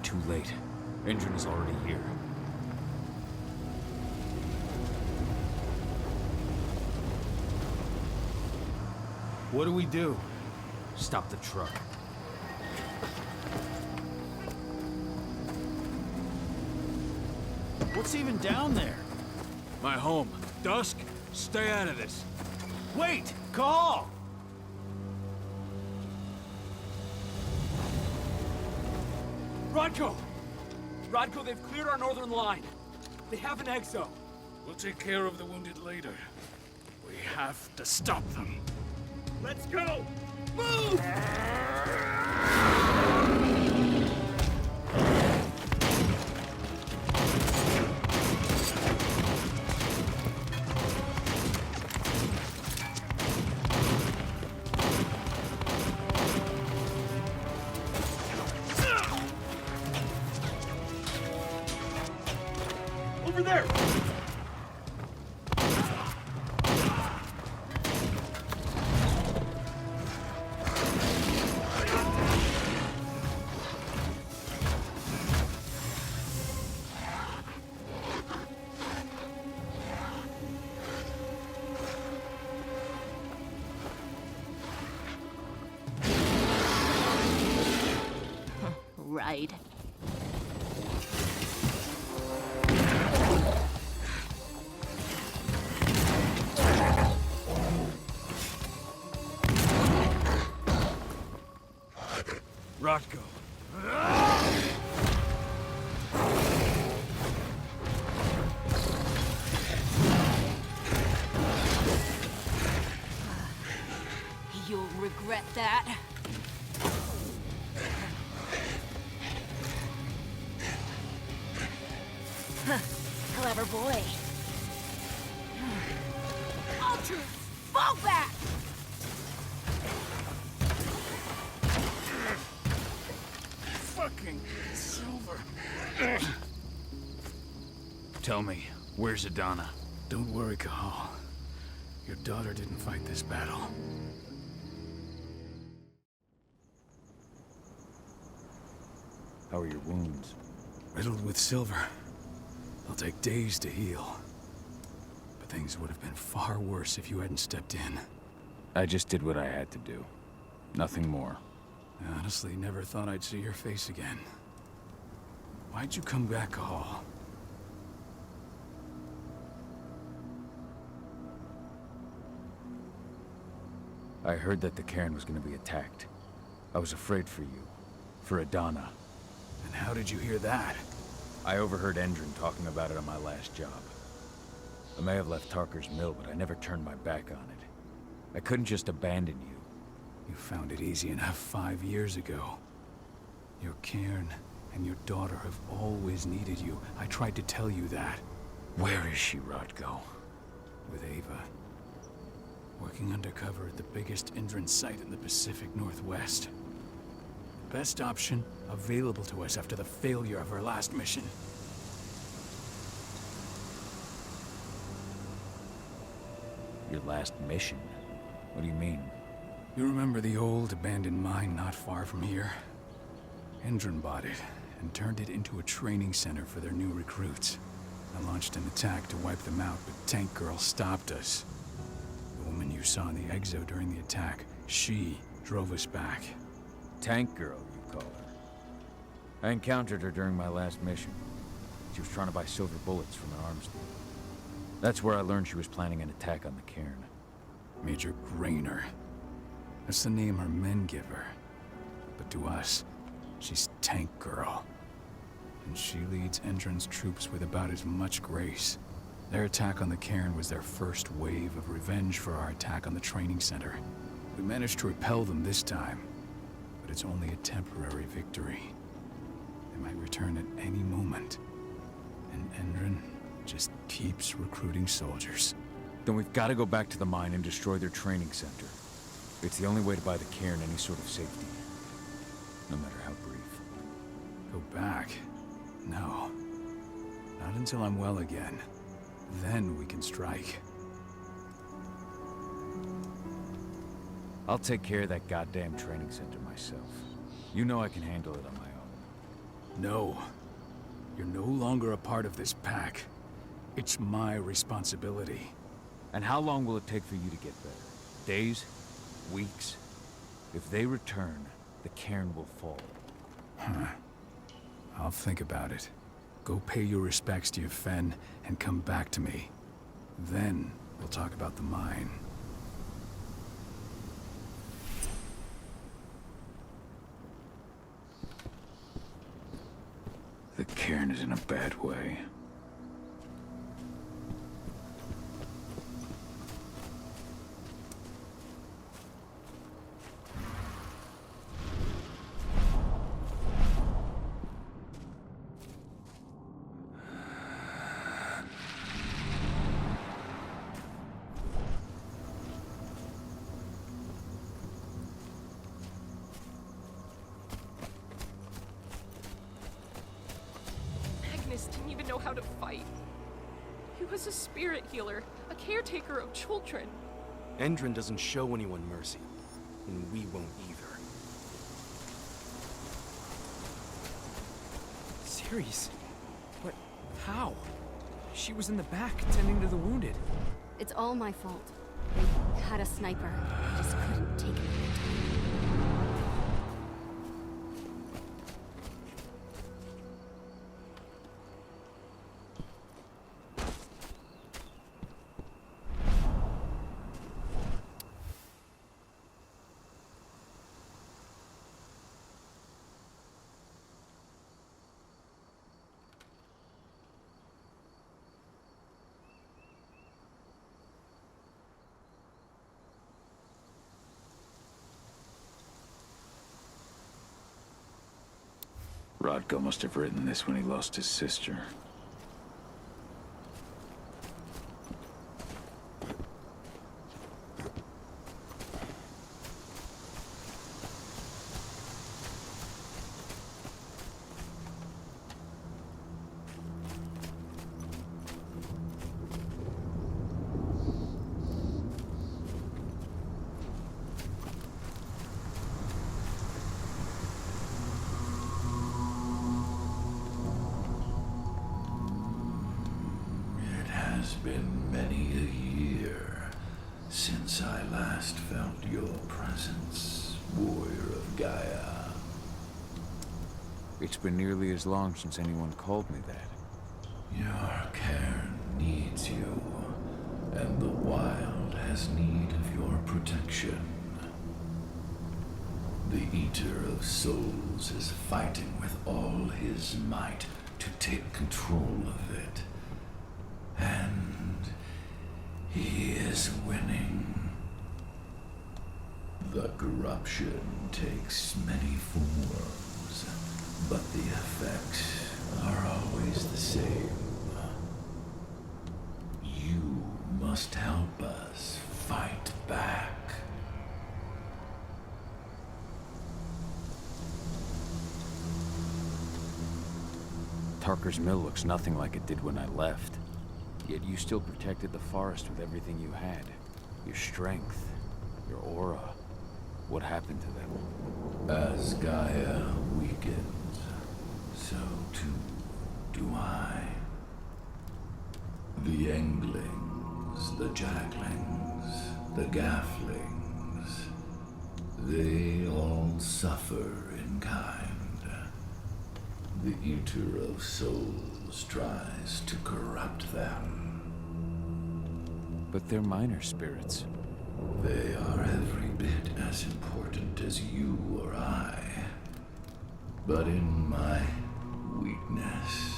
too late. Engine is already here. What do we do? Stop the truck. What's even down there? My home. Dusk, stay out of this. Wait! Call! Rodko! Rodko, they've cleared our northern line. They have an exo. We'll take care of the wounded later. We have to stop them. Let's go! Move! Over there! Right. Rodko. You'll regret that. Clever boy. All troops, fall back! Fucking Silver. Tell me, where's Adana? Don't worry, Cahal. Your daughter didn't fight this battle. How are your wounds? Riddled with silver. They'll take days to heal. But things would have been far worse if you hadn't stepped in. I just did what I had to do. Nothing more. I honestly never thought I'd see your face again. Why'd you come back, Cahal? I heard that the cairn was going to be attacked. I was afraid for you. For Adana. And how did you hear that? I overheard Endron talking about it on my last job. I may have left Tarker's mill, but I never turned my back on it. I couldn't just abandon you. You found it easy enough 5 years ago. Your cairn and your daughter have always needed you. I tried to tell you that. Where is she, Rodko? With Ava. Working undercover at the biggest Indran site in the Pacific Northwest. The best option available to us after the failure of our last mission. Your last mission? What do you mean? You remember the old abandoned mine not far from here? Indran bought it and turned it into a training center for their new recruits. I launched an attack to wipe them out, but Tank Girl stopped us. The woman you saw in the exo during the attack, she drove us back. Tank Girl, you call her. I encountered her during my last mission. She was trying to buy silver bullets from an arms dealer. That's where I learned she was planning an attack on the cairn. Major Grainer. That's the name her men give her. But to us, she's Tank Girl. And she leads Endron's troops with about as much grace. Their attack on the cairn was their first wave of revenge for our attack on the training center. We managed to repel them this time, but it's only a temporary victory. They might return at any moment. And Endron just keeps recruiting soldiers. Then we've got to go back to the mine and destroy their training center. It's the only way to buy the cairn any sort of safety. No matter how brief. Go back? No. Not until I'm well again. Then we can strike. I'll take care of that goddamn training center myself. You know I can handle it on my own. No. You're no longer a part of this pack. It's my responsibility. And how long will it take for you to get better? Days? Weeks? If they return, the cairn will fall. I'll think about it. Go pay your respects to your Fen and come back to me. Then we'll talk about the mine. The cairn is in a bad way. Didn't even know how to fight. He was a spirit healer, a caretaker of children. Endron doesn't show anyone mercy, and we won't either. Ceres? What? How? She was in the back, tending to the wounded. It's all my fault. They had a sniper. I just couldn't take it. Rodko must have written this when he lost his sister. It's been many a year since I last felt your presence, warrior of Gaia. It's been nearly as long since anyone called me that. Your cairn needs you, and the wild has need of your protection. The Eater of Souls is fighting with all his might to take control of it. And he is winning. The corruption takes many forms, but the effects are always the same. You must help us fight back. Tarker's mill looks nothing like it did when I left. Yet you still protected the forest with everything you had. Your strength, your aura. What happened to them? As Gaia weakens, so too do I. The Englings, the Jacklings, the Gafflings, they all suffer in kind. The Eater of Souls tries to corrupt them. But they're minor spirits. They are every bit as important as you or I. But in my weakness,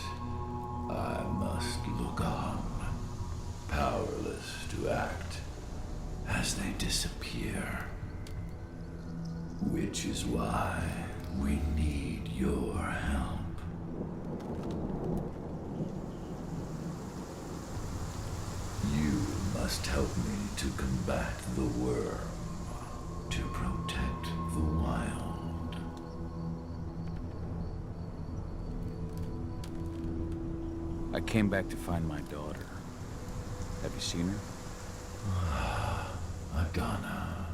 I must look on, powerless to act as they disappear. Which is why we need your help. You must help me to combat the worm, to protect the wild. I came back to find my daughter. Have you seen her? Agana,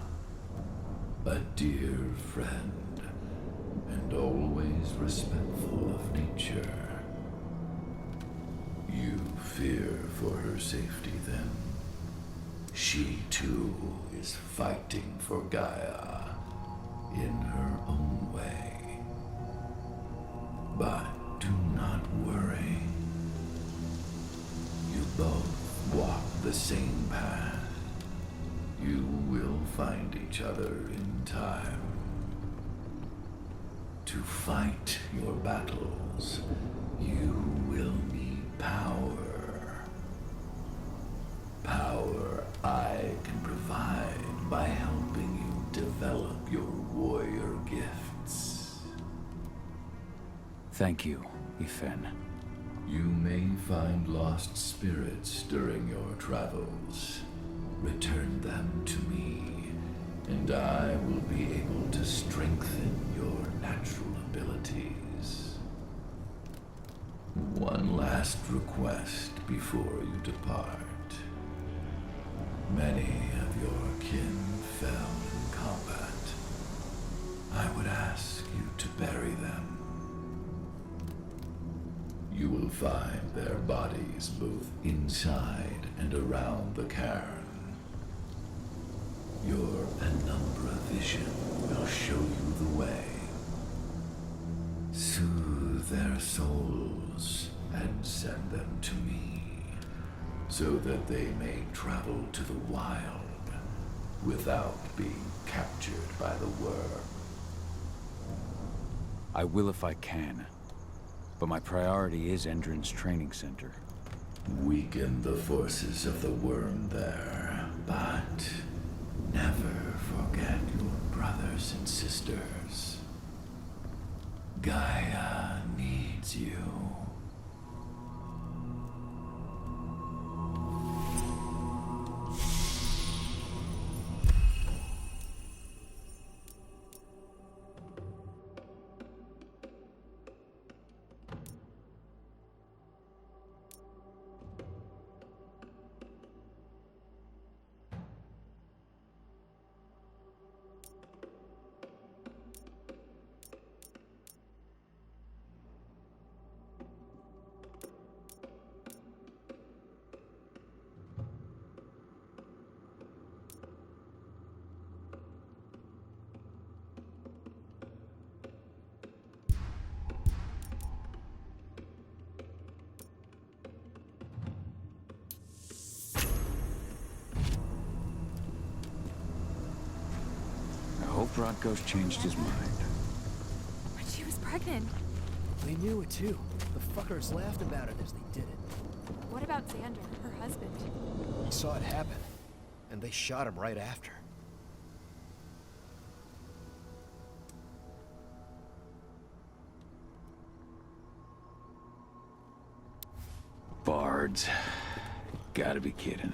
a dear friend, and always respectful of nature. You fear for her safety, then? She, too, is fighting for Gaia in her own way. But do not worry. You both walk the same path. You will find each other in time. To fight your battles, you will need power. Power I can provide by helping you develop your warrior gifts. Thank you, Ifen. You may find lost spirits during your travels. Return them to me, and I will be able to strengthen your natural abilities. One last request before you depart. Many of your kin fell in combat. I would ask you to bury them. You will find their bodies both inside and around the cairn. Your penumbra vision will show you the way. Soothe their souls and send them to me, so that they may travel to the wild without being captured by the worm. I will if I can, but my priority is Endron's training center. Weaken the forces of the worm there, but never forget your brothers and sisters. Gaia needs you. I hope Rodko's changed his mind. But she was pregnant. They knew it too. The fuckers laughed about it as they did it. What about Xander, her husband? He saw it happen, and they shot him right after. Bards. Gotta be kidding.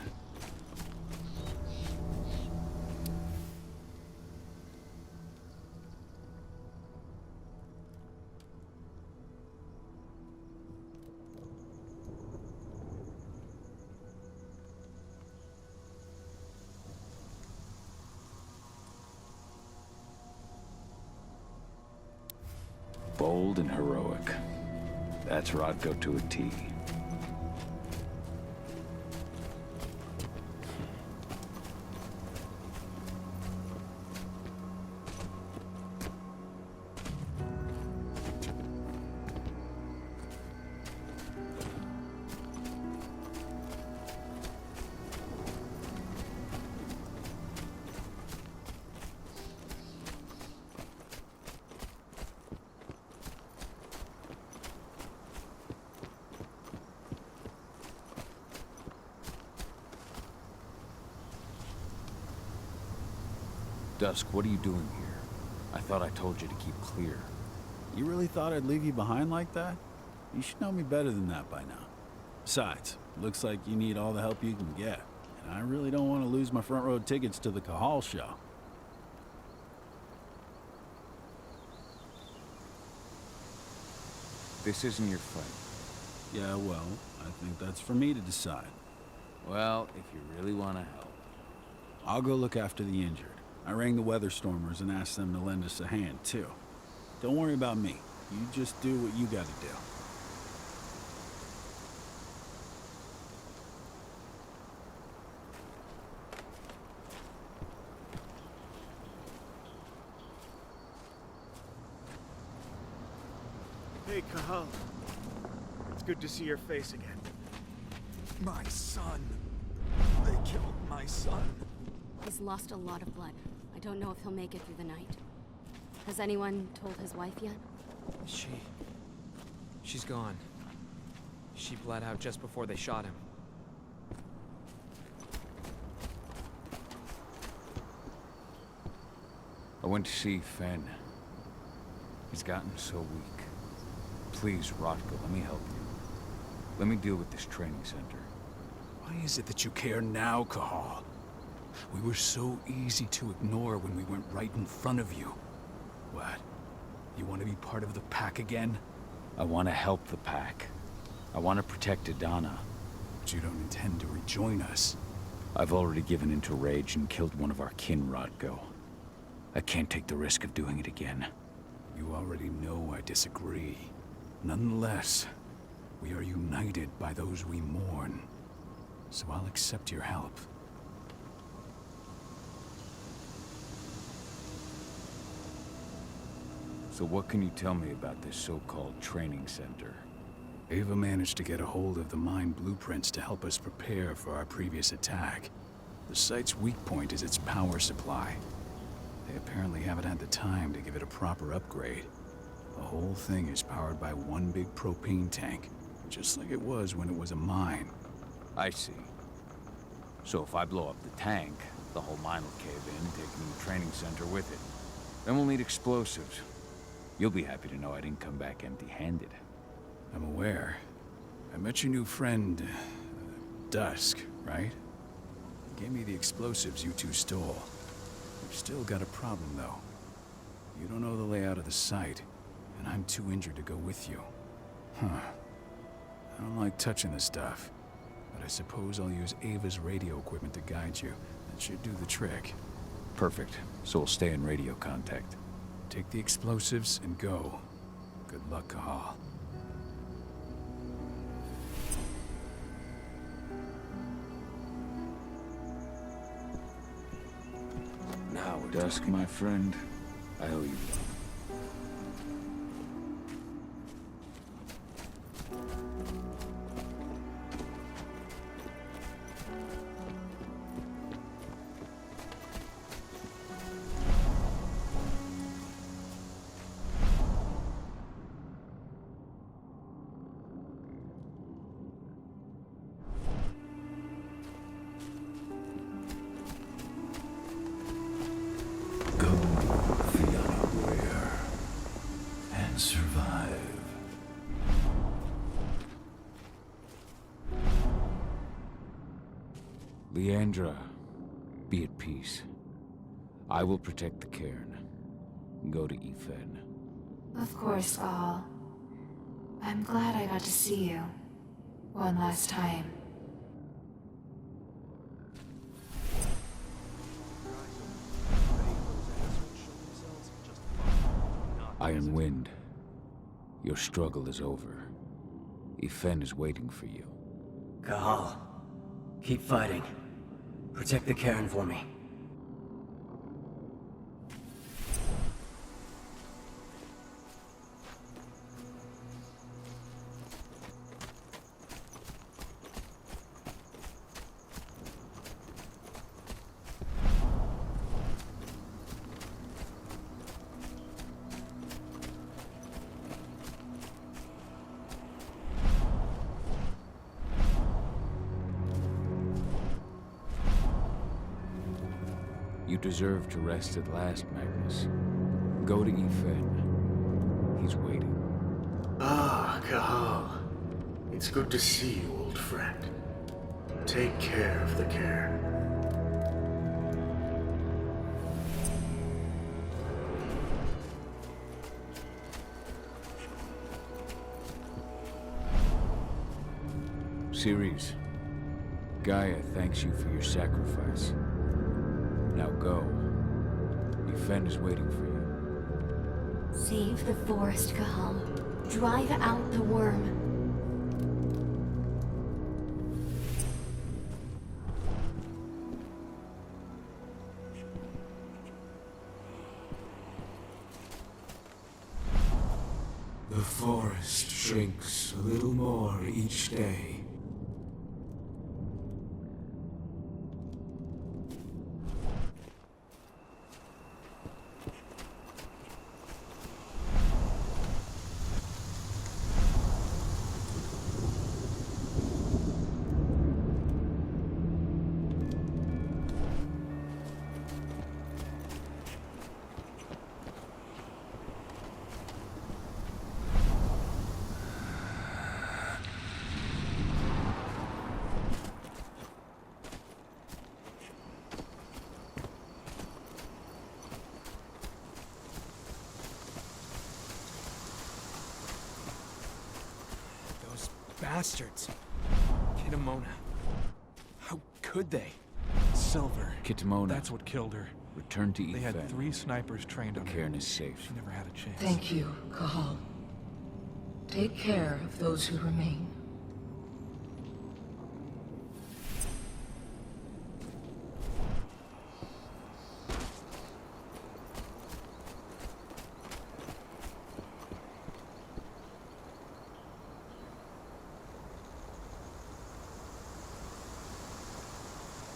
Bold and heroic. That's Rodko to a T. Dusk, what are you doing here? I thought I told you to keep clear. You really thought I'd leave you behind like that? You should know me better than that by now. Besides, looks like you need all the help you can get. And I really don't want to lose my front row tickets to the Cahal show. This isn't your fight. Yeah, well, I think that's for me to decide. Well, if you really want to help. I'll go look after the injured. I rang the Weatherstormers and asked them to lend us a hand, too. Don't worry about me. You just do what you gotta do. Hey, Cahal. It's good to see your face again. My son. They killed my son. He's lost a lot of blood. I don't know if he'll make it through the night. Has anyone told his wife yet? She's gone. She bled out just before they shot him. I went to see Fen. He's gotten so weak. Please, Rotko, let me help you. Let me deal with this training center. Why is it that you care now, Cahal? We were so easy to ignore when we went right in front of you. What? You want to be part of the pack again? I want to help the pack. I want to protect Adana. But you don't intend to rejoin us. I've already given into rage and killed one of our kin, Rotko. I can't take the risk of doing it again. You already know I disagree. Nonetheless, we are united by those we mourn. So I'll accept your help. So what can you tell me about this so-called training center? Ava managed to get a hold of the mine blueprints to help us prepare for our previous attack. The site's weak point is its power supply. They apparently haven't had the time to give it a proper upgrade. The whole thing is powered by one big propane tank, just like it was when it was a mine. I see. So if I blow up the tank, the whole mine will cave in, taking the training center with it. Then we'll need explosives. You'll be happy to know I didn't come back empty-handed. I'm aware. I met your new friend, Dusk, right? He gave me the explosives you two stole. We've still got a problem, though. You don't know the layout of the site, and I'm too injured to go with you. Huh. I don't like touching the stuff, but I suppose I'll use Ava's radio equipment to guide you. That should do the trick. Perfect. So we'll stay in radio contact. Take the explosives and go. Good luck, Cahal. Now, Dusk, my friend, I owe you one. Leandra, be at peace. I will protect the cairn. Go to Efen. Of course, Cahal. I'm glad I got to see you. One last time. Iron Wind, your struggle is over. Efen is waiting for you. Cahal, keep fighting. Protect the cairn for me. You deserve to rest at last, Magnus. Go to Efen. He's waiting. Ah, Cahal. It's good to see you, old friend. Take care of the cairn. Ceres, Gaia thanks you for your sacrifice. Now go. Efen is waiting for you. Save the forest, Cahal. Drive out the worm. The forest shrinks a little more each day. Bastards. Kitamona. How could they? Silver. Kitamona. That's what killed her. Return to Ethan. They had 3 snipers trained on her. Cairn is safe. She never had a chance. Thank you, Cahal. Take care of those who remain.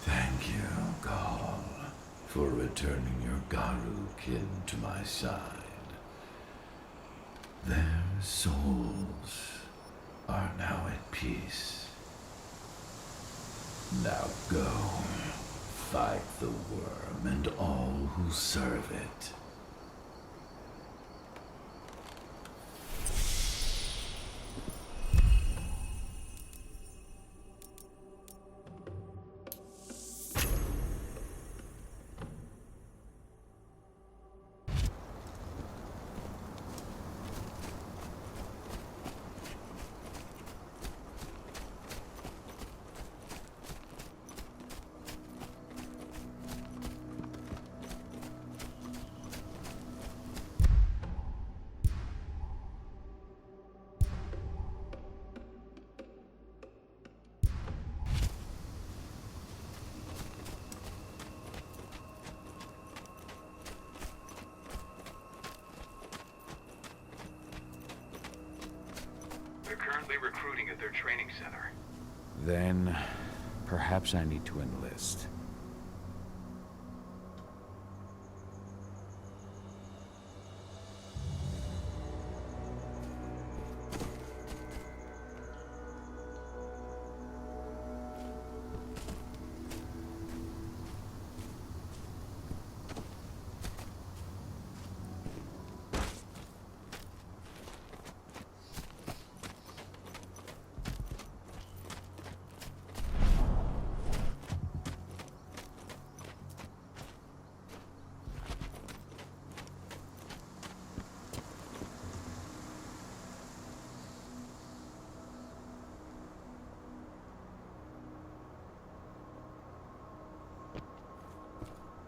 Thank you, Gaul, for returning your Garu kin to my side. Their souls are now at peace. Now go, fight the worm and all who serve it. They're currently recruiting at their training center. Then, perhaps I need to enlist.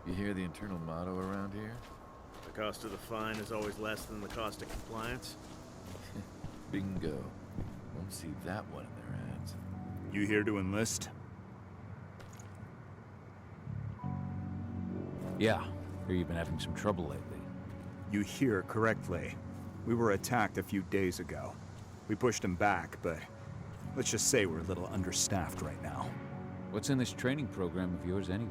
You hear the internal motto around here? The cost of the fine is always less than the cost of compliance. Bingo. Won't see that one in their ads. You here to enlist? Yeah, hear you've been having some trouble lately. You hear correctly. We were attacked a few days ago. We pushed them back, but let's just say we're a little understaffed right now. What's in this training program of yours anyway?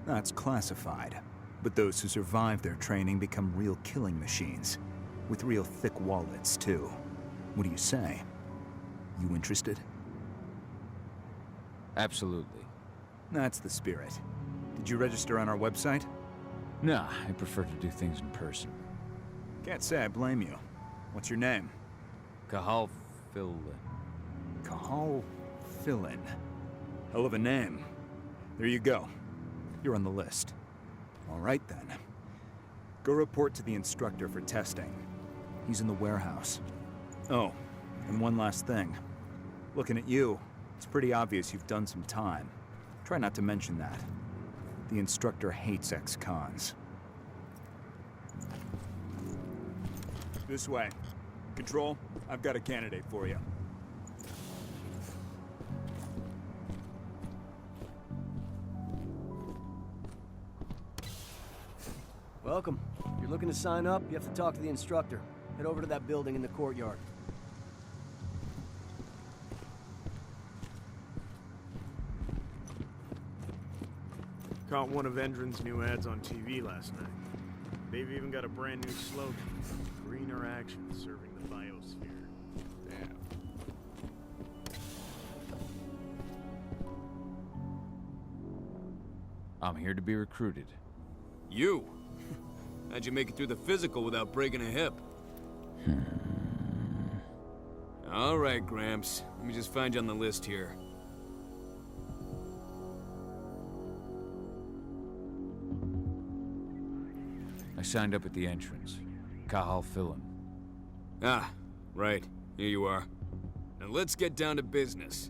That's classified. But those who survive their training become real killing machines. With real thick wallets, too. What do you say? You interested? Absolutely. That's the spirit. Did you register on our website? Nah, I prefer to do things in person. Can't say I blame you. What's your name? Cahal Philin. Cahal Philin. Hell of a name. There you go. You're on the list. All right, then. Go report to the instructor for testing. He's in the warehouse. Oh, and one last thing. Looking at you, it's pretty obvious you've done some time. Try not to mention that. The instructor hates ex-cons. This way. Control, I've got a candidate for you. Welcome. If you're looking to sign up, you have to talk to the instructor. Head over to that building in the courtyard. Caught one of Endron's new ads on TV last night. They've even got a brand new slogan. Greener action serving the biosphere. Damn. I'm here to be recruited. You? How'd you make it through the physical without breaking a hip? All right, Gramps. Let me just find you on the list here. I signed up at the entrance. Cahal Philin. Ah, right. Here you are. Now let's get down to business.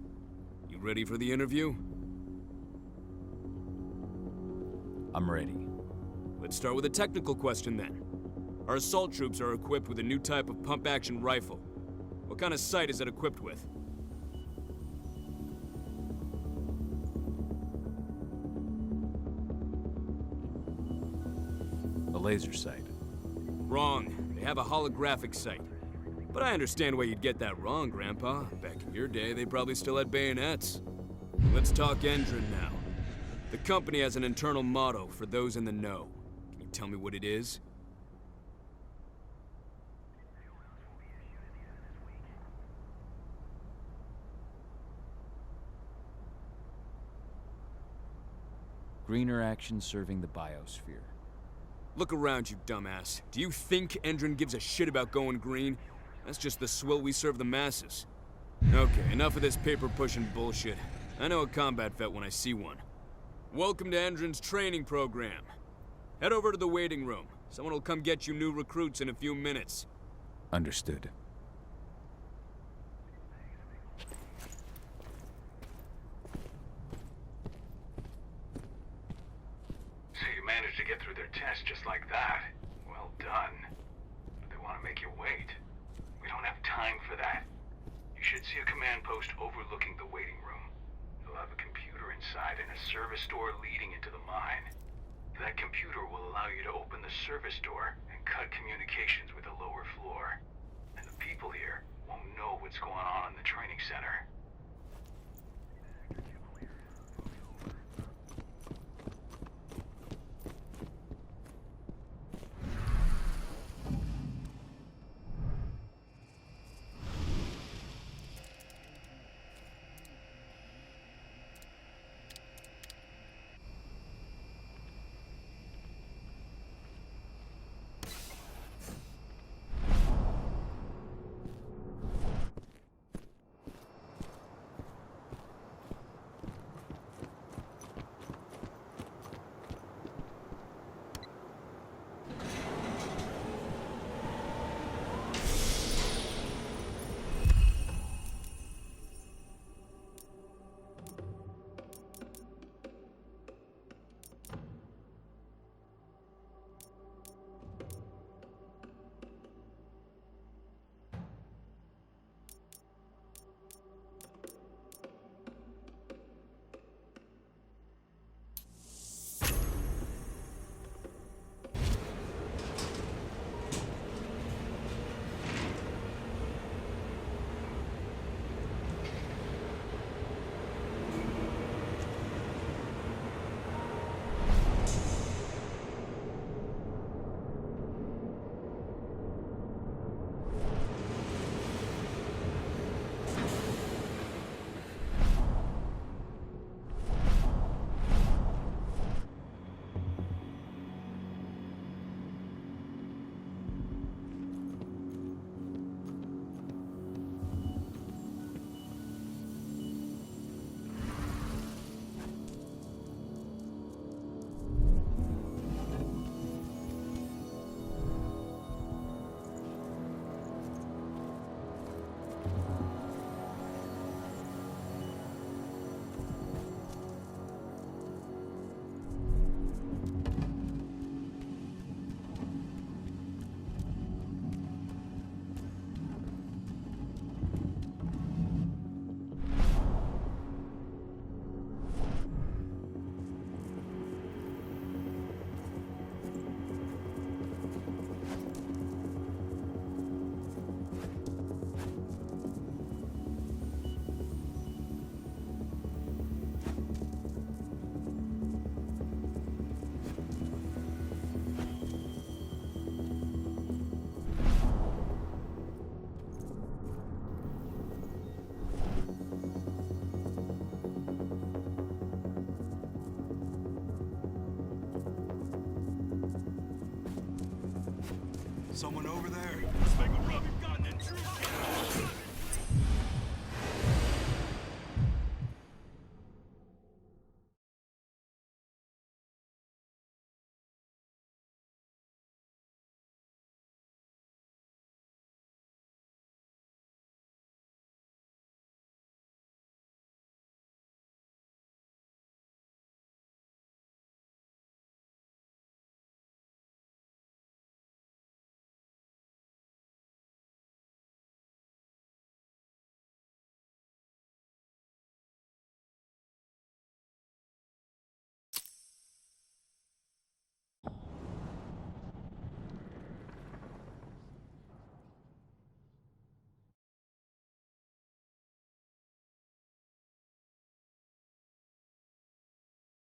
You ready for the interview? I'm ready. Let's start with a technical question then. Our assault troops are equipped with a new type of pump-action rifle. What kind of sight is it equipped with? A laser sight. Wrong. They have a holographic sight. But I understand why you'd get that wrong, Grandpa. Back in your day, they probably still had bayonets. Let's talk Endron now. The company has an internal motto for those in the know. Can you tell me what it is? Greener action serving the biosphere. Look around you, dumbass. Do you think Endron gives a shit about going green? That's just the swill we serve the masses. Okay, enough of this paper-pushing bullshit. I know a combat vet when I see one. Welcome to Endron's training program. Head over to the waiting room. Someone will come get you new recruits in a few minutes. Understood. So you managed to get through their test just like that. Well done. But they want to make you wait. We don't have time for that. You should see a command post overlooking the waiting room. It'll have a computer inside and a service door leading into the mine. That computer will allow you to open the service door and cut communications with the lower floor. And the people here won't know what's going on in the training center. Someone over there? This thing will probably gotten in troops.